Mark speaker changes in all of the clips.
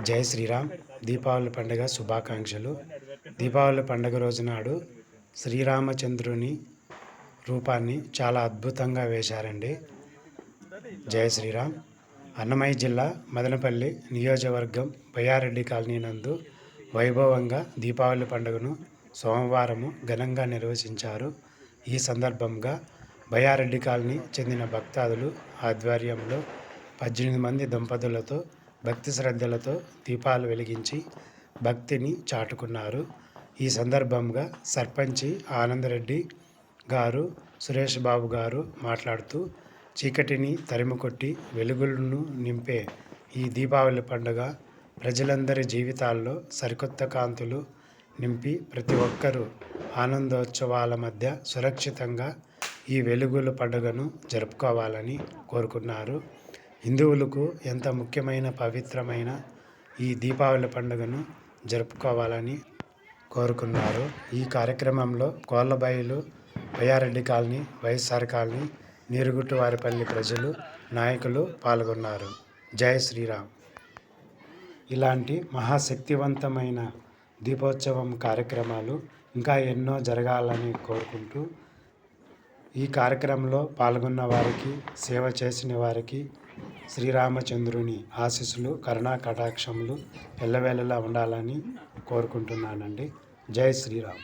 Speaker 1: జై శ్రీరామ్. దీపావళి పండుగ శుభాకాంక్షలు. దీపావళి పండుగ రోజు నాడు శ్రీరామచంద్రుని రూపాన్ని చాలా అద్భుతంగా వేశారండి. జై శ్రీరామ్. అన్నమయ్య జిల్లా మదనపల్లి నియోజకవర్గం బయ్యారెడ్డి కాలనీ నందు వైభవంగా దీపావళి పండుగను సోమవారము ఘనంగా నిర్వహించారు. ఈ సందర్భంగా బయ్యారెడ్డి కాలనీ చెందిన భక్తాదులు ఆధ్వర్యంలో 18 మంది దంపతులతో భక్తి శ్రద్ధలతో దీపాలు వెలిగించి భక్తిని చాటుకున్నారు. ఈ సందర్భంగా సర్పంచి ఆనందరెడ్డి గారు, సురేష్ బాబు గారు మాట్లాడుతూ, చీకటిని తరిమికొట్టి వెలుగులను నింపే ఈ దీపావళి పండుగ ప్రజలందరి జీవితాల్లో సరికొత్త కాంతులు నింపి ప్రతి ఒక్కరూ ఆనందోత్సవాల మధ్య సురక్షితంగా ఈ వెలుగుల పండుగను జరుపుకోవాలని కోరుకున్నారు. హిందువులకు ఎంత ముఖ్యమైన పవిత్రమైన ఈ దీపావళి పండుగను జరుపుకోవాలని కోరుకున్నారు. ఈ కార్యక్రమంలో కోళ్లబయలు, బయ్యారెడ్డి కాలనీ, వైఎస్ఆర్ కాలనీ, నీరుగుట్టు వారిపల్లి ప్రజలు, నాయకులు పాల్గొన్నారు. జై శ్రీరామ్. ఇలాంటి మహాశక్తివంతమైన దీపోత్సవం కార్యక్రమాలు ఇంకా ఎన్నో జరగాలని కోరుకుంటూ, ఈ కార్యక్రమంలో పాల్గొన్న వారికి, సేవ చేసిన వారికి శ్రీరామచంద్రుని ఆశీస్సులు, కరుణా కటాక్షములు ఎల్లవేళలా ఉండాలని కోరుకుంటున్నానండి. జై శ్రీరామ్.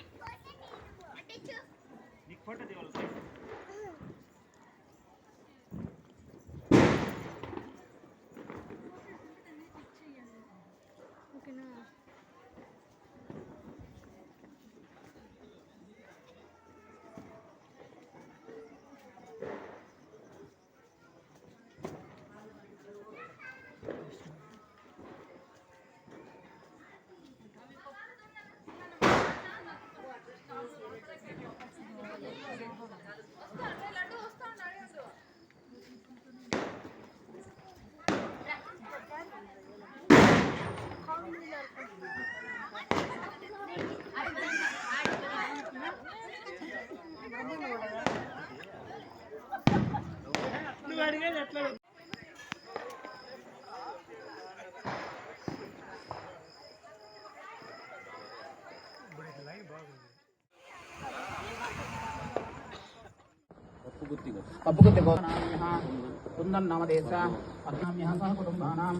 Speaker 2: అప్పుగుత్తి కుందం నామదేశ అజ్ఞామ్యః సహ కుటుంబానాం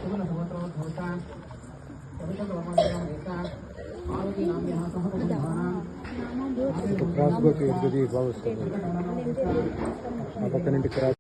Speaker 2: సుగుణ సుగతో ధోష దేశ ఆరోగ్య నామ్యః సహ కుటుంబానాం
Speaker 3: క్రాస్ కొట్టి ఇది బాగుంది. ఆ పక్క నుండి క్రాస్